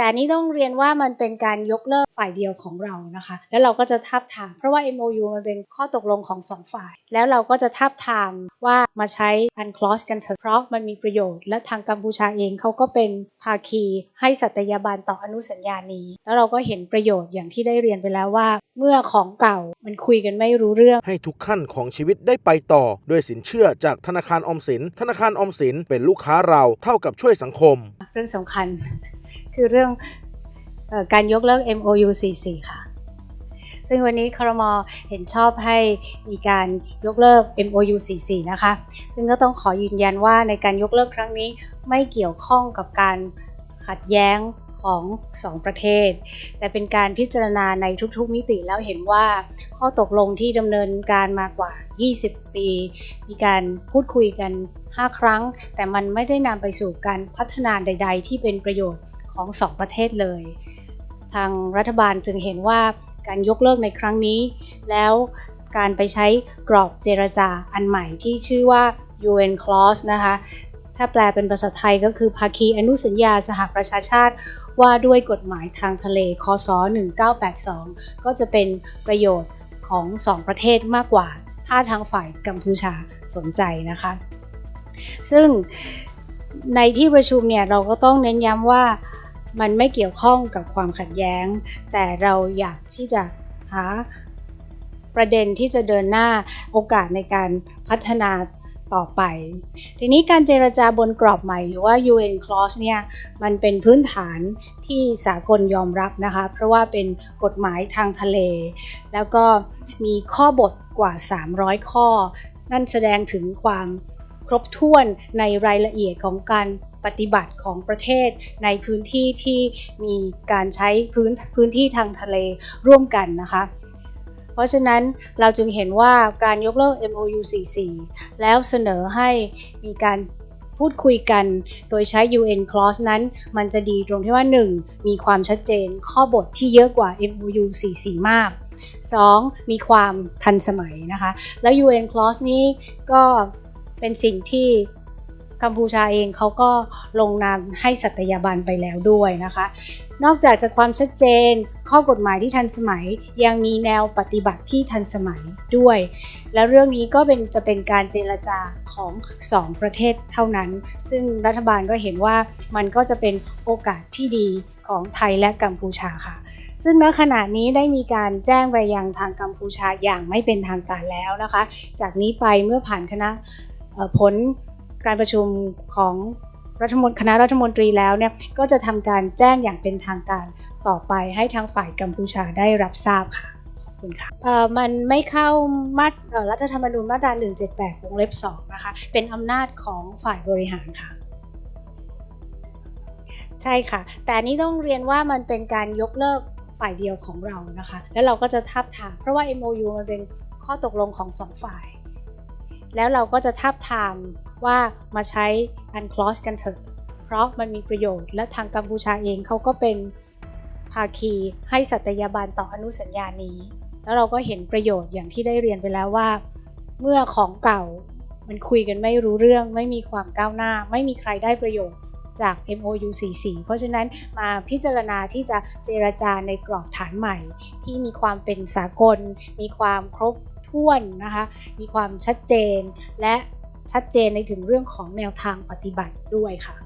แต่นี้ต้องเรียนว่ามันเป็นการยกเลิกฝ่ายเดียวของเรานะคะแล้วเราก็จะทาบทามเพราะว่า MOU มันเป็นข้อตกลงของ2ฝ่ายแล้วเราก็จะทาบทามว่ามาใช้ UNCLOS กันเถอะเพราะมันมีประโยชน์และทางกัมพูชาเองเขาก็เป็นภาคีให้สัตยาบันต่ออนุสัญญานี้แล้วเราก็เห็นประโยชน์อย่างที่ได้เรียนไปแล้วว่าเมื่อของเก่ามันคุยกันไม่รู้เรื่องให้ทุกขั้นของชีวิตได้ไปต่อด้วยสินเชื่อจากธนาคารออมสินธนาคารออมสินเป็นลูกค้าเราเท่ากับช่วยสังคมเรื่องสำคัญคือเรื่องการยกเลิก MOU 44 ค่ะซึ่งวันนี้ครม.เห็นชอบให้มีการยกเลิก MOU 44 นะคะซึ่งก็ต้องขอยืนยันว่าในการยกเลิกครั้งนี้ไม่เกี่ยวข้องกับการขัดแย้งของ2ประเทศแต่เป็นการพิจารณาในทุกๆมิติแล้วเห็นว่าข้อตกลงที่ดำเนินการมากว่า20 ปีมีการพูดคุยกัน5 ครั้งแต่มันไม่ได้นำไปสู่การพัฒนาใดๆที่เป็นประโยชน์ของ2ประเทศเลยทางรัฐบาลจึงเห็นว่าการยกเลิกในครั้งนี้แล้วการไปใช้กรอบเจรจาอันใหม่ที่ชื่อว่า UNCLOS นะคะถ้าแปลเป็นภาษาไทยก็คือภาคีอนุสัญญาสหประชาชาติว่าด้วยกฎหมายทางทะเลคศ1982ก็จะเป็นประโยชน์ของ2ประเทศมากกว่าถ้าทางฝ่ายกัมพูชาสนใจนะคะซึ่งในที่ประชุมเนี่ยเราก็ต้องเน้นย้ำว่ามันไม่เกี่ยวข้องกับความขัดแย้งแต่เราอยากที่จะหาประเด็นที่จะเดินหน้าโอกาสในการพัฒนาต่อไปทีนี้การเจรจาบนกรอบใหม่หรือว่า UNCLOS เนี่ยมันเป็นพื้นฐานที่สากลยอมรับนะคะเพราะว่าเป็นกฎหมายทางทะเลแล้วก็มีข้อบทกว่า300ข้อนั่นแสดงถึงความครบถ้วนในรายละเอียดของการปฏิบัติของประเทศในพื้นที่ที่มีการใช้พื้นที่ทางทะเลร่วมกันนะคะเพราะฉะนั้นเราจึงเห็นว่าการยกเลิก MOU 44 แล้วเสนอให้มีการพูดคุยกันโดยใช้ UNCLOS นั้นมันจะดีตรงที่ว่า 1. มีความชัดเจนข้อบทที่เยอะกว่า MOU 44 มาก 2. มีความทันสมัยนะคะและ UNCLOS นี้ก็เป็นสิ่งที่กัมพูชาเองเขาก็ลงนามให้สัตยาบันไปแล้วด้วยนะคะนอกจากความชัดเจนข้อกฎหมายที่ทันสมัยยังมีแนวปฏิบัติที่ทันสมัยด้วยและเรื่องนี้ก็จะเป็นการเจรจาของ2ประเทศเท่านั้นซึ่งรัฐบาลก็เห็นว่ามันก็จะเป็นโอกาสที่ดีของไทยและกัมพูชาค่ะซึ่งณขณะนี้ได้มีการแจ้งไปยังทางกัมพูชาอย่างไม่เป็นทางการแล้วนะคะจากนี้ไปเมื่อผ่านคณะผลการประชุมของคณะรัฐมนตรีแล้วเนี่ยก็จะทำการแจ้งอย่างเป็นทางการต่อไปให้ทางฝ่ายกัมพูชาได้รับทราบค่ะขอบคุณค่ะมันไม่เข้ารัฐธรรมนูญมาตรา178 วงเล็บ 2นะคะเป็นอำนาจของฝ่ายบริหารค่ะใช่ค่ะแต่นี้ต้องเรียนว่ามันเป็นการยกเลิกฝ่ายเดียวของเรานะคะแล้วเราก็จะทาบทามเพราะว่า MOU มันเป็นข้อตกลงของ2ฝ่ายแล้วเราก็จะทาบทามว่ามาใช้ UNCLOS กันเถอะเพราะมันมีประโยชน์และทางกัมพูชาเองเขาก็เป็นภาคีให้สัตยาบันต่ออนุสัญญานี้แล้วเราก็เห็นประโยชน์อย่างที่ได้เรียนไปแล้วว่าเมื่อของเก่ามันคุยกันไม่รู้เรื่องไม่มีความก้าวหน้าไม่มีใครได้ประโยชน์จาก MOU 44 เพราะฉะนั้นมาพิจารณาที่จะเจรจาในกรอบฐานใหม่ที่มีความเป็นสากลมีความครบถ้วนนะคะมีความชัดเจนและชัดเจนในถึงเรื่องของแนวทางปฏิบัติด้วยค่ะ